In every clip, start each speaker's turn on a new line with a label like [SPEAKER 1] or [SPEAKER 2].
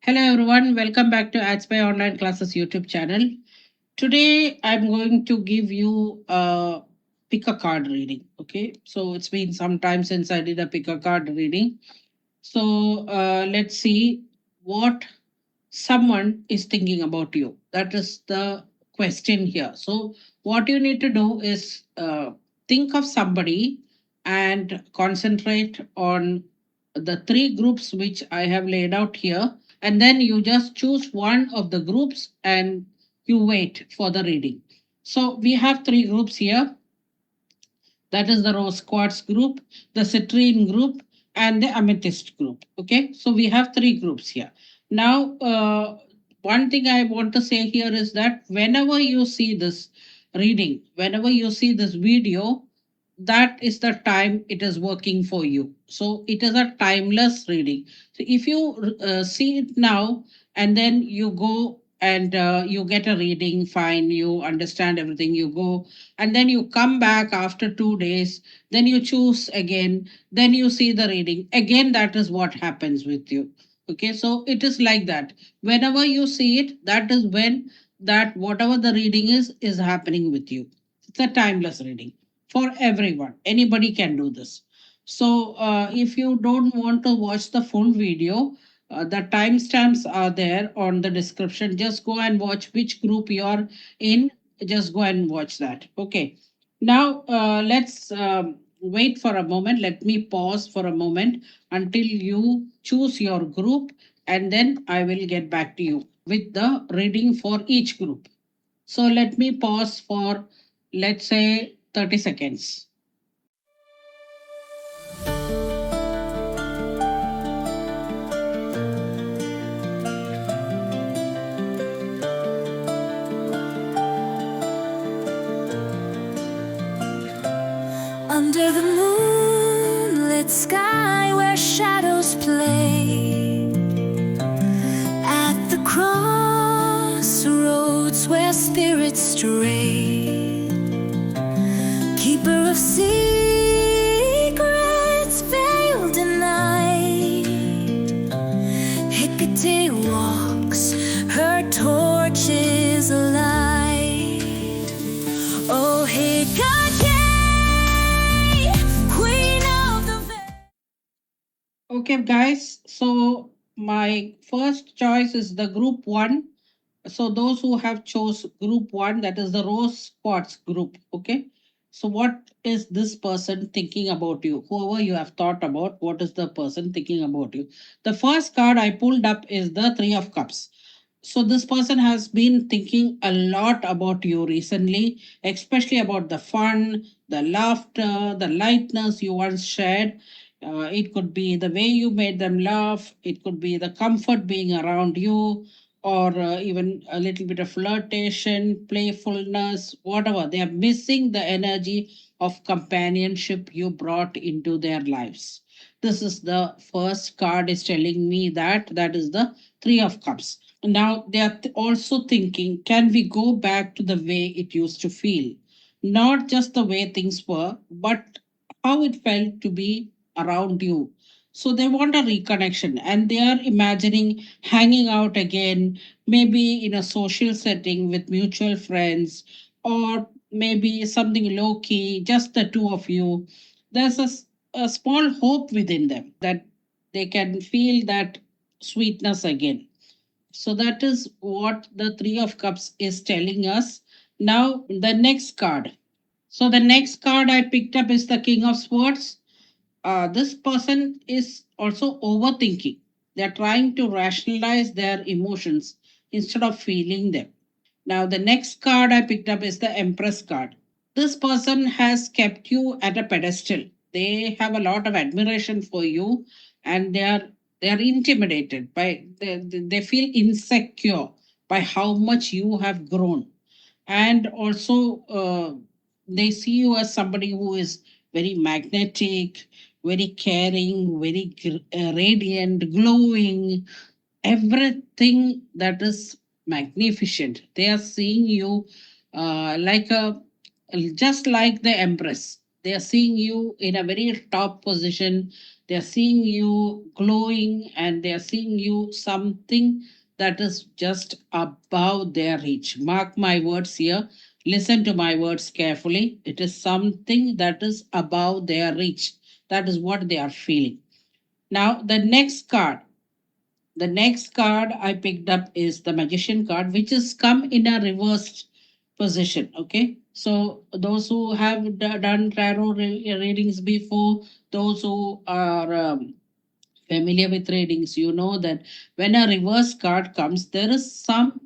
[SPEAKER 1] Hello everyone, welcome back to AtsBay Online Classes YouTube channel. Today I'm going to give you a pick a card reading. Okay, so it's been some time since I did a pick a card reading. So let's see what someone is thinking about you. That is the question here. So what you need to do is think of somebody and concentrate on the three groups which I have laid out here, and then you just choose one of the groups and you wait for the reading. So we have three groups here, that is the rose quartz group, the citrine group, and the amethyst group. Okay, so we have three groups here. Now, one thing I want to say here is that whenever you see this reading, whenever you see this video, that is the time it is working for you. So it is a timeless reading. So if you see it now and then you go and you get a reading, fine, you understand everything, you go, and then you come back after 2 days, then you choose again, then you see the reading again, that is what happens with you. Okay, so it is like that. Whenever you see it, that is when that whatever the reading is happening with you. It's a timeless reading for everyone. Anybody can do this. So if you don't want to watch the full video, the timestamps are there on the description. Just go and watch which group you are in. Just go and watch that. Okay. Now let's wait for a moment. Let me pause for a moment until you choose your group, and then I will get back to you with the reading for each group. So let me pause for, let's say, 30 seconds.
[SPEAKER 2] Under the moonlit sky where shadows play, at the crossroads where spirits stray, keeper of secrets veiled in night, Hecate walks, her torch is alight. Oh, Hecate, queen of the
[SPEAKER 1] Okay, guys. So my first choice is the group one. So those who have chose group one, that is the rose quartz group. Okay. So what is this person thinking about you? Whoever you have thought about, what is the person thinking about you? The first card I pulled up is the Three of Cups. So this person has been thinking a lot about you recently, especially about the fun, the laughter, the lightness you once shared. It could be the way you made them laugh. It could be the comfort being around you, or even a little bit of flirtation, playfulness, whatever. They are missing the energy of companionship you brought into their lives. This is the first card is telling me that is the Three of Cups. Now they are also thinking, can we go back to the way it used to feel? Not just the way things were, but how it felt to be around you. So they want a reconnection and they are imagining hanging out again, maybe in a social setting with mutual friends, or maybe something low key, just the two of you. There's a small hope within them that they can feel that sweetness again. So that is what the Three of Cups is telling us. Now, the next card. So, the next card I picked up is the King of Swords. This person is also overthinking. They're trying to rationalize their emotions instead of feeling them. Now, the next card I picked up is the Empress card. This person has kept you at a pedestal. They have a lot of admiration for you, and they are intimidated by they feel insecure by how much you have grown, and also they see you as somebody who is very magnetic, very caring, very radiant, glowing, everything that is magnificent. They are seeing you like a just like the Empress. They are seeing you in a very top position. They're seeing you glowing, and they're seeing you something that is just above their reach. Mark my words here. Listen to my words carefully. It is something that is above their reach. That is what they are feeling. Now, the next card I picked up is the magician card, which is come in a reversed position. Okay, so those who have done tarot readings before, those who are familiar with readings, you know that when a reverse card comes, there is some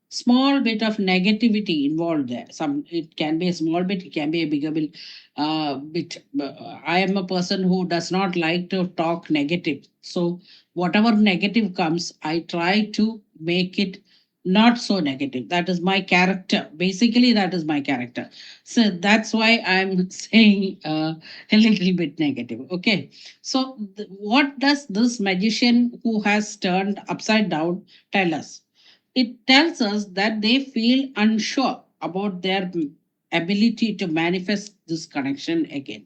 [SPEAKER 1] small bit of negativity involved there. Some, it can be a small bit, it can be a bigger bit. I am a person who does not like to talk negative. So whatever negative comes, I try to make it not so negative. That is my character. Basically, that is my character. So that's why I'm saying a little bit negative. Okay, so, what does this magician who has turned upside down tell us? It tells us that they feel unsure about their ability to manifest this connection again.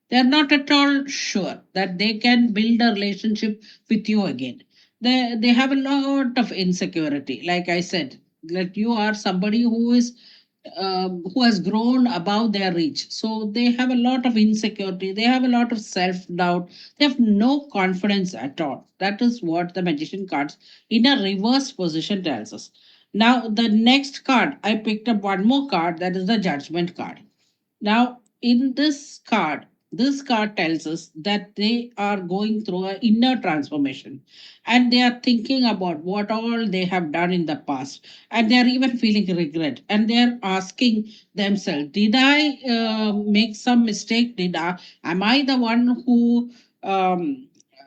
[SPEAKER 1] They're not at all sure that they can build a relationship with you again. They have a lot of insecurity. Like I said, that you are somebody who has grown above their reach. So they have a lot of insecurity. They have a lot of self doubt. They have no confidence at all. That is what the magician cards in a reverse position tells us. Now, the next card, I picked up one more card, that is the judgment card. Now, in this card tells us that they are going through an inner transformation, and they are thinking about what all they have done in the past, and they are even feeling regret, and they are asking themselves, did I make some mistake? Am I the one who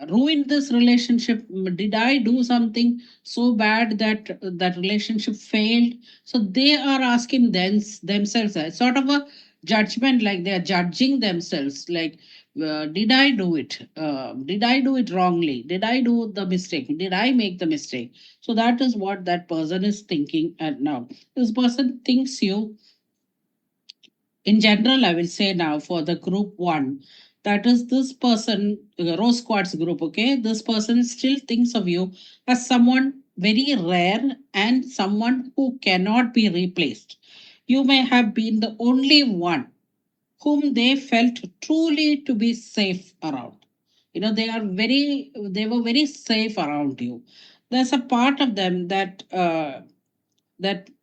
[SPEAKER 1] ruined this relationship? Did I do something so bad that that relationship failed? So they are asking themselves, sort of a judgment, like they are judging themselves, like did I do it, did I do it wrongly, did I do the mistake, did I make the mistake? So that is what that person is thinking. And now this person thinks you, in general, I will say now for the group one, that is this person, rose quartz group. Okay, this person still thinks of you as someone very rare and someone who cannot be replaced. You may have been the only one whom they felt truly to be safe around. You know, they were very safe around you. There's a part of them that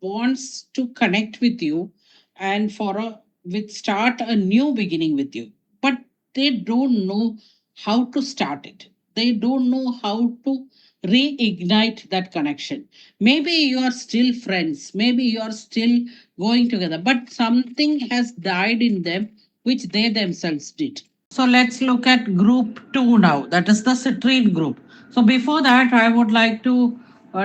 [SPEAKER 1] wants to connect with you and for a with start a new beginning with you, but they don't know how to start it. They don't know how to reignite that connection. Maybe you are still friends, maybe you are still going together, but something has died in them which they themselves did. So let's look at group 2 now, that is the citrine group. So before that, I would like to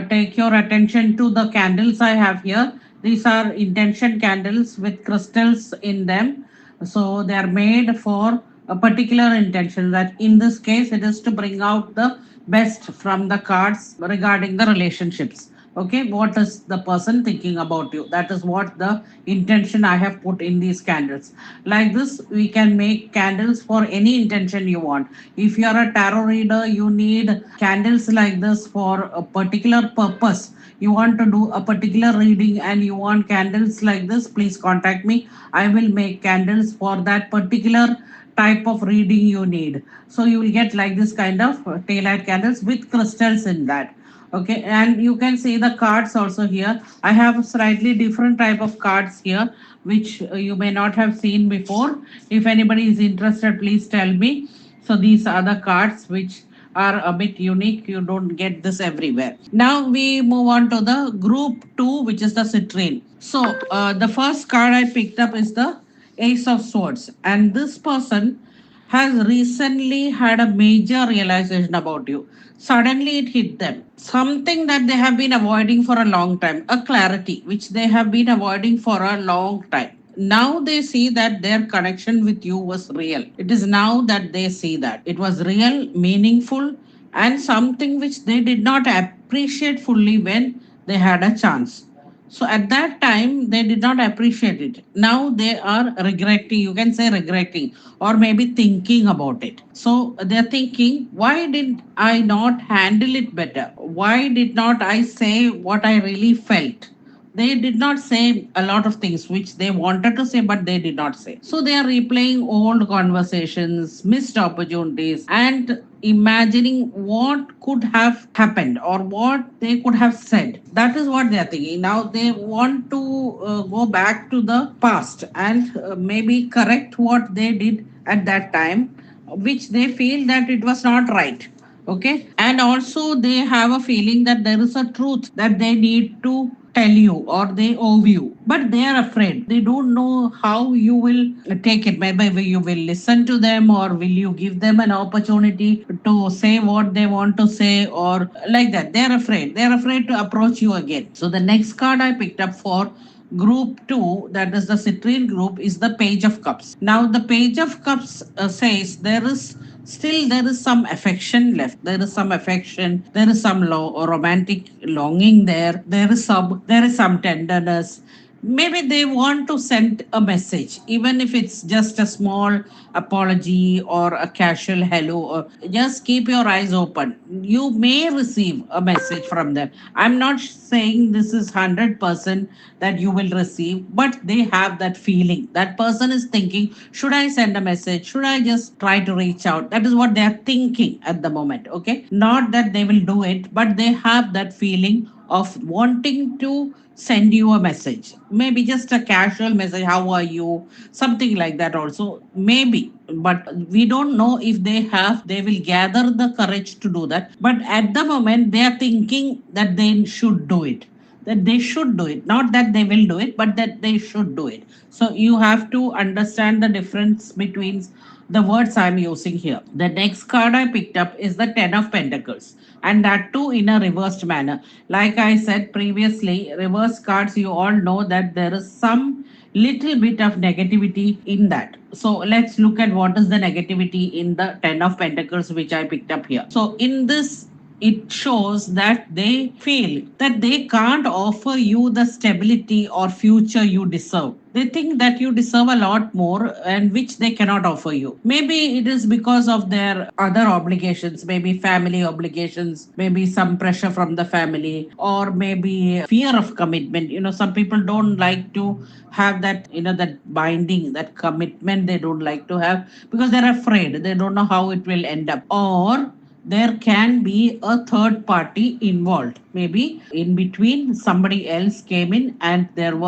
[SPEAKER 1] take your attention to the candles I have here. These are intention candles with crystals in them. So they are made for a particular intention. That in this case, it is to bring out the best from the cards regarding the relationships. Okay, what is the person thinking about you? That is what the intention I have put in these candles. Like this, we can make candles for any intention you want. If you are a tarot reader, you need candles like this for a particular purpose. You want to do a particular reading and you want candles like this, please contact me. I will make candles for that particular type of reading you need. So you will get like this kind of taillight candles with crystals in that. Okay, and you can see the cards also here. I have slightly different type of cards here, which you may not have seen before. If anybody is interested, please tell me. So these are the cards which are a bit unique. You don't get this everywhere. Now we move on to the group 2, which is the citrine. So the first card I picked up is the Ace of Swords, and this person has recently had a major realization about you. Suddenly it hit them. Something that they have been avoiding for a long time, a clarity which they have been avoiding for a long time. Now they see that their connection with you was real. It is now that they see that it was real, meaningful, and something which they did not appreciate fully when they had a chance. So at that time, they did not appreciate it. Now they are regretting, you can say regretting, or maybe thinking about it. So they're thinking, why did I not handle it better? Why did not I say what I really felt? They did not say a lot of things which they wanted to say, but they did not say. So they are replaying old conversations, missed opportunities, and imagining what could have happened or what they could have said. That is what they are thinking. Now they want to go back to the past and maybe correct what they did at that time, which they feel that it was not right. Okay, and also they have a feeling that there is a truth that they need to tell you or they owe you, but they are afraid. They don't know how you will take it. Maybe you will listen to them, or will you give them an opportunity to say what they want to say, or like that. They're afraid. They're afraid to approach you again. So the next card I picked up for group 2, that is the citrine group, is the page of cups. Now the page of cups says there is some affection left. There is some affection, there is some romantic longing there, there is some tenderness. Maybe they want to send a message, even if it's just a small apology or a casual hello, or just keep your eyes open. You may receive a message from them. I'm not saying this is 100% that you will receive, but they have that feeling. That person is thinking, should I send a message, should I just try to reach out? That is what they are thinking at the moment. Okay, not that they will do it, but they have that feeling of wanting to send you a message, maybe just a casual message, how are you, something like that also, maybe. But we don't know if they will gather the courage to do that. But at the moment they are thinking that they should do it, that they should do it, not that they will do it, but that they should do it. So you have to understand the difference between the words I'm using here. The next card I picked up is the 10 of Pentacles, and that too in a reversed manner. Like I said previously, reverse cards, you all know that there is some little bit of negativity in that. So let's look at what is the negativity in the 10 of Pentacles, which I picked up here. So in this, it shows that they feel that they can't offer you the stability or future you deserve. They think that you deserve a lot more, and which they cannot offer you. Maybe it is because of their other obligations, maybe family obligations, maybe some pressure from the family, or maybe fear of commitment. Some people don't like to have that, that binding, that commitment, they don't like to have because they're afraid. They don't know how it will end up. Or there can be a third party involved. Maybe in between somebody else came in, and there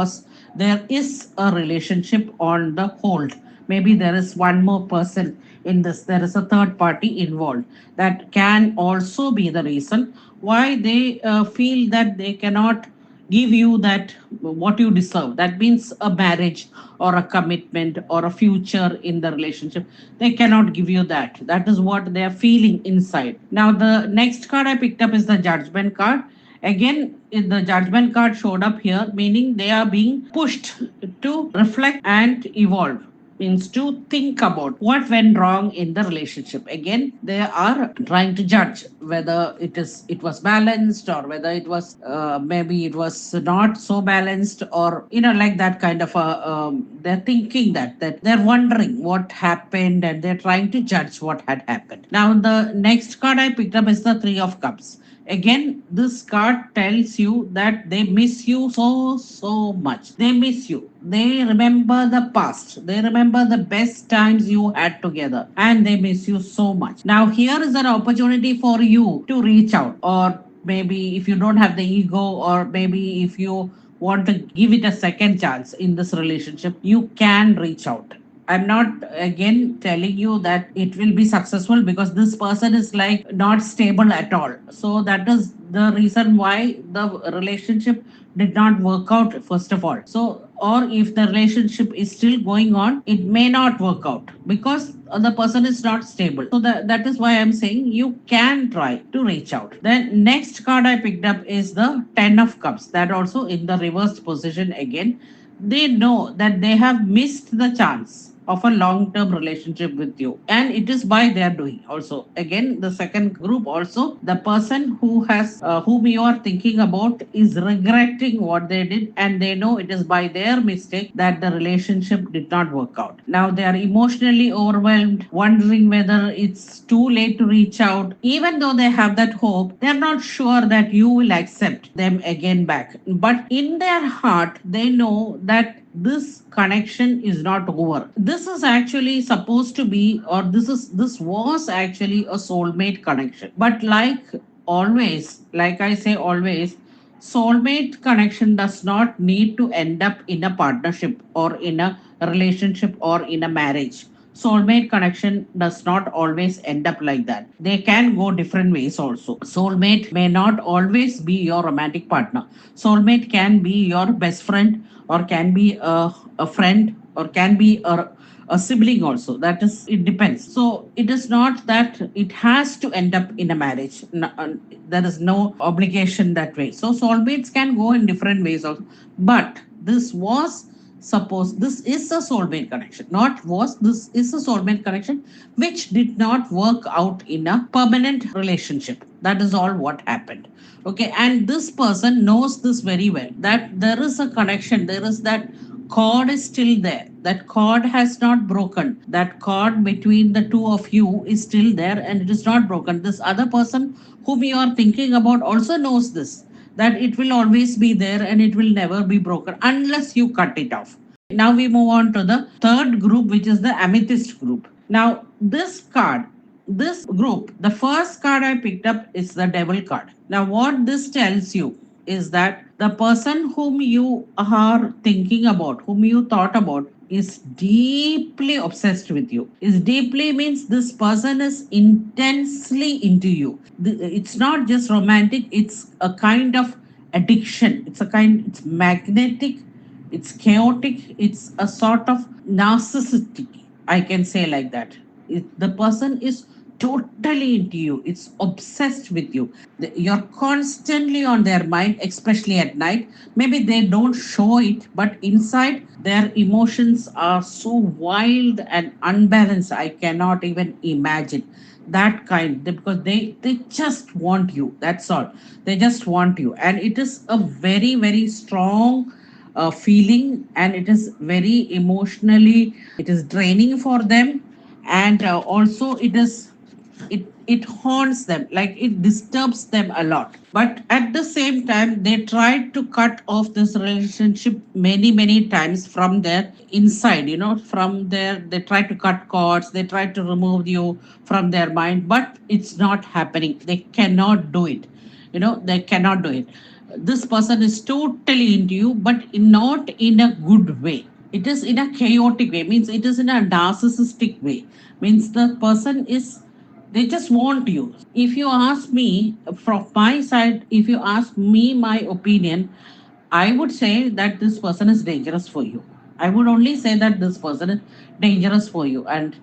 [SPEAKER 1] is a relationship on the hold. Maybe there is one more person in this. There is a third party involved. That can also be the reason why they feel that they cannot give you that what you deserve. That means a marriage or a commitment or a future in the relationship. They cannot give you that. That is what they are feeling inside. Now the next card I picked up is the Judgment card. Again, the Judgment card showed up here, meaning they are being pushed to reflect and evolve, means to think about what went wrong in the relationship. Again, they are trying to judge whether it was balanced, or whether it was maybe it was not so balanced, or like that kind of a they're thinking that they're wondering what happened, and they're trying to judge what had happened. Now the next card I picked up is the Three of Cups. Again, this card tells you that they miss you so much. They miss you. They remember the past. They remember the best times you had together, and they miss you so much. Now here is an opportunity for you to reach out, or maybe if you don't have the ego, or maybe if you want to give it a second chance in this relationship, you can reach out. I'm not again telling you that it will be successful, because this person is like not stable at all. So that is the reason why the relationship did not work out, first of all. So, or if the relationship is still going on, it may not work out because the person is not stable. So that is why I'm saying you can try to reach out. Then next card I picked up is the 10 of Cups. That also in the reversed position again. They know that they have missed the chance. of a long term relationship with you, and it is by their doing also. Again, the second group also, the person who has whom you are thinking about is regretting what they did, and they know it is by their mistake that the relationship did not work out. Now they are emotionally overwhelmed, wondering whether it's too late to reach out. Even though they have that hope, they're not sure that you will accept them again back. But in their heart, they know that this connection is not over. This is actually supposed to be, or this was actually a soulmate connection. But like I say always, soulmate connection does not need to end up in a partnership or in a relationship or in a marriage. Soulmate connection does not always end up like that. They can go different ways also. Soulmate may not always be your romantic partner. Soulmate can be your best friend, or can be a friend, or can be a sibling also. That is, it depends. So it is not that it has to end up in a marriage. There is no obligation that way. So soulmates can go in different ways also. But this was, suppose this is a soulmate connection, not was, this is a soulmate connection which did not work out in a permanent relationship. That is all what happened. Okay, and this person knows this very well, that there is a connection, there is that cord is still there, that cord has not broken, that cord between the two of you is still there and it is not broken. This other person whom you are thinking about also knows this, that it will always be there and it will never be broken unless you cut it off. Now we move on to the third group, which is the amethyst group. Now, this group, the first card I picked up is the devil card. Now, what this tells you is that the person whom you are thinking about, whom you thought about, is deeply obsessed with you. Is deeply means this person is intensely into you. It's not just romantic, it's a kind of addiction. It's magnetic, it's chaotic, it's a sort of narcissistic, I can say like that. The person is totally into you, it's obsessed with you. You're constantly on their mind, especially at night. Maybe they don't show it, but inside their emotions are so wild and unbalanced, I cannot even imagine that kind. Because they just want you, that's all. They just want you, and it is a very very strong feeling, and it is very emotionally, it is draining for them. And also it haunts them, like it disturbs them a lot. But at the same time, they try to cut off this relationship many times from their inside, from their, they try to cut cords, they try to remove you from their mind, but it's not happening. They cannot do it. They cannot do it. This person is totally into you, but not in a good way. It is in a chaotic way, means it is in a narcissistic way, means the person is, they just want you. If you ask me, from my side, if you ask me my opinion, I would say that this person is dangerous for you. I would only say that this person is dangerous for you, and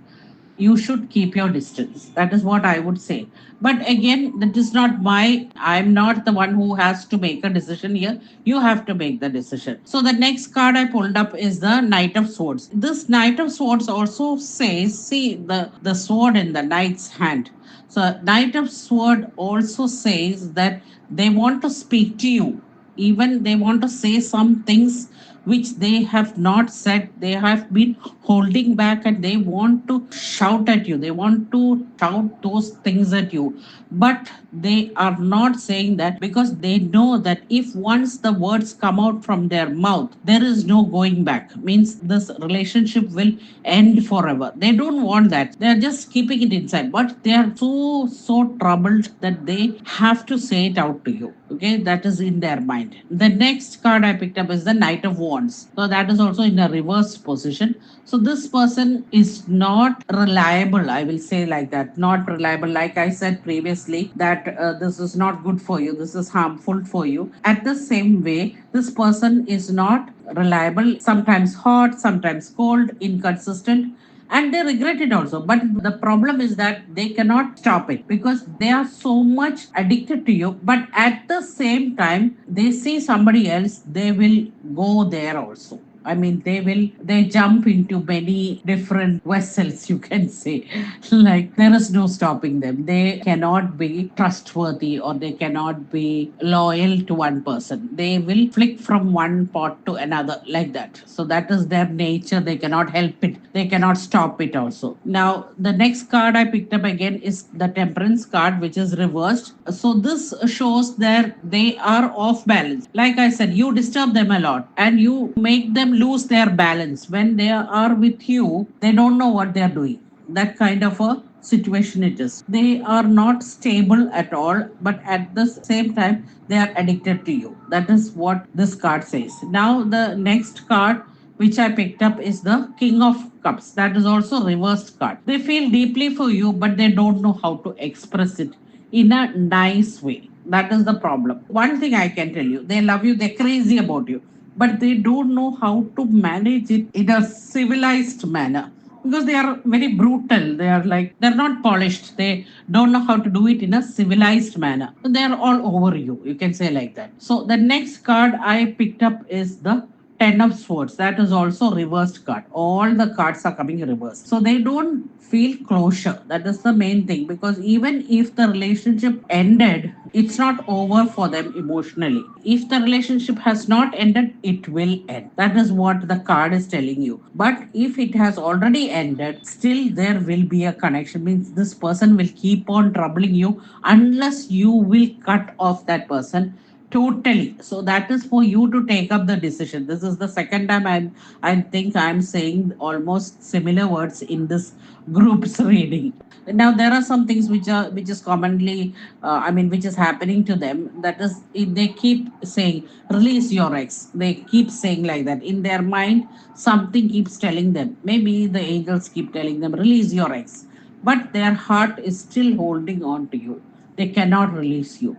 [SPEAKER 1] you should keep your distance. That is what I would say. But again, that is not my, I'm not the one who has to make a decision here. You have to make the decision. So the next card I pulled up is the Knight of Swords. This Knight of Swords also says, see the sword in the knight's hand. So Knight of Sword also says that they want to speak to you. Even they want to say some things which they have not said, they have been holding back, and they want to shout at you, they want to shout those things at you, but they are not saying that, because they know that if once the words come out from their mouth, there is no going back, means this relationship will end forever. They don't want that, they are just keeping it inside, but they are so troubled that they have to say it out to you. Okay, that is in their mind. The next card I picked up is the Knight of Wands. So that is also in a reverse position. So this person is not reliable, I will say like that. Not reliable. Like I said previously, that this is not good for you, this is harmful for you. At the same way, this person is not reliable, sometimes hot, sometimes cold, inconsistent, and they regret it also. But the problem is that they cannot stop it, because they are so much addicted to you. But at the same time, they see somebody else, they will go there also. I mean, they jump into many different vessels, you can say. Like, there is no stopping them. They cannot be trustworthy or they cannot be loyal to one person. They will flick from one pot to another, like that. So, that is their nature. They cannot help it, they cannot stop it also. Now, the next card I picked up again is the Temperance card, which is reversed. So, this shows that they are off balance. Like I said, you disturb them a lot and you make them lose their balance. When they are with you, they don't know what they are doing. That kind of a situation it is. They are not stable at all, but at the same time, they are addicted to you. That is what this card says. Now, the next card which I picked up is the King of Cups. That is also reversed card. They feel deeply for you, but they don't know how to express it in a nice way. That is the problem. One thing I can tell you, they love you, they're crazy about you, but they don't know how to manage it in a civilized manner, because they are very brutal. They are like, they're not polished. They don't know how to do it in a civilized manner. So they are all over you. You can say like that. So the next card I picked up is the Ten of Swords. That is also reversed card. All the cards are coming reversed. So they don't feel closure. That is the main thing, because even if the relationship ended, it's not over for them emotionally. If the relationship has not ended, it will end. That is what the card is telling you. But if it has already ended, still there will be a connection. Means this person will keep on troubling you unless you will cut off that person totally. So that is for you to take up the decision. This is the second time I think I'm saying almost similar words in this group's reading. Now there are some things which is commonly I mean, which is happening to them. That is, they keep saying release your ex. They keep saying like that in their mind. Something keeps telling them, maybe the angels keep telling them release your ex, but their heart is still holding on to you. They cannot release you.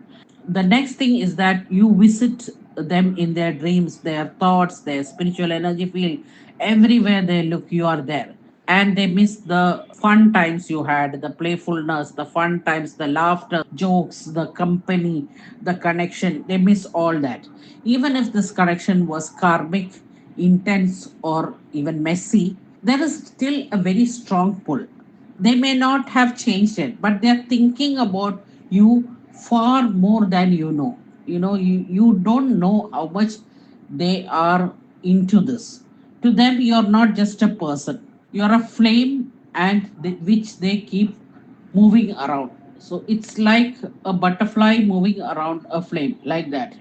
[SPEAKER 1] The next thing is that you visit them in their dreams, their thoughts, their spiritual energy field. Everywhere they look, you are there. And they miss the fun times you had, the playfulness, the fun times, the laughter, jokes, the company, the connection. They miss all that. Even if this connection was karmic, intense, or even messy, there is still a very strong pull. They may not have changed it, but they're thinking about you far more than you know. You don't know how much they are into this. To them, you're not just a person, you're a flame, and which they keep moving around. So it's like a butterfly moving around a flame, like that.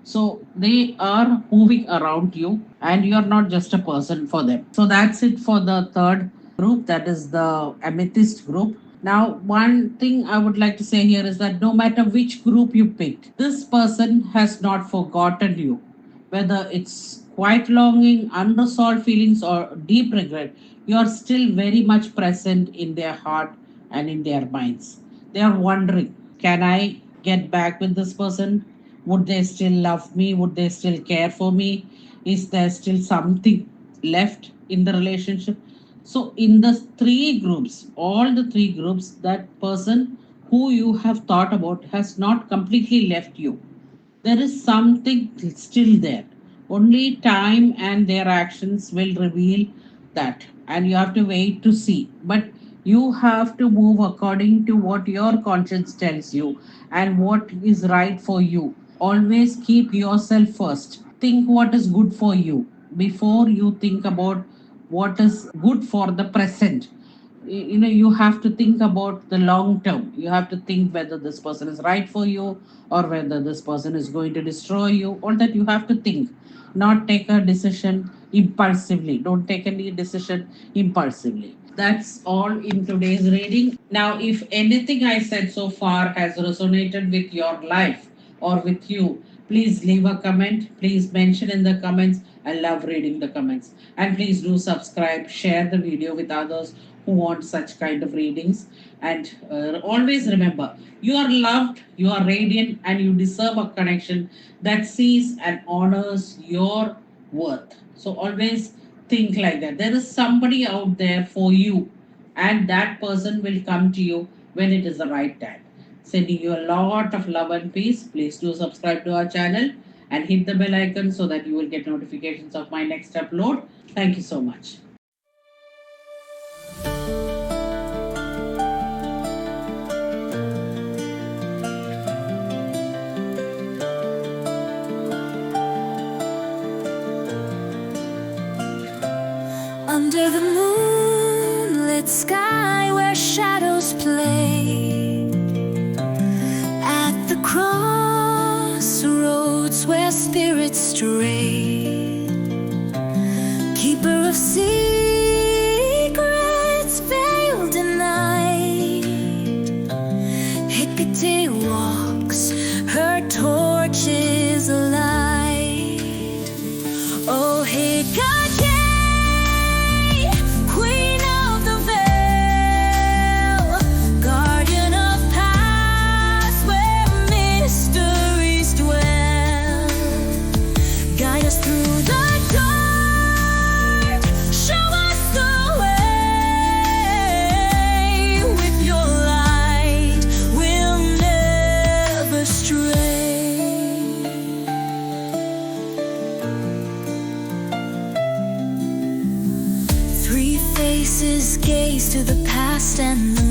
[SPEAKER 1] So they are moving around you, and you're not just a person for them. So that's it for the third group, that is the amethyst group. Now, one thing I would like to say here is that no matter which group you picked, this person has not forgotten you. Whether it's quiet longing, unresolved feelings, or deep regret, you are still very much present in their heart and in their minds. They are wondering, can I get back with this person? Would they still love me? Would they still care for me? Is there still something left in the relationship? So, in the three groups, all the three groups, that person who you have thought about has not completely left you. There is something still there. Only time and their actions will reveal that, and you have to wait to see. But you have to move according to what your conscience tells you and what is right for you. Always keep yourself first. Think what is good for you before you think about what is good for the present. You have to think about the long term. You have to think whether this person is right for you or whether this person is going to destroy you. All that you have to think, not take a decision impulsively. Don't take any decision impulsively. That's all in today's reading. Now, if anything I said so far has resonated with your life or with you, please leave a comment. Please mention in the comments. I love reading the comments. And please do subscribe, share the video with others who want such kind of readings. And always remember, you are loved, you are radiant, and you deserve a connection that sees and honors your worth. So always think like that. There is somebody out there for you, and that person will come to you when it is the right time. Sending you a lot of love and peace. Please do subscribe to our channel and hit the bell icon so that you will get notifications of my next upload. Thank you so much.
[SPEAKER 2] Under the moonlit sky where shadows play, at the crossroads where spirits stray, keeper of secrets veiled in night, Hecate walks, her torch is alight. Oh, Hecate, through the dark, show us the way. With your light, we'll never stray. Three faces gaze to the past and the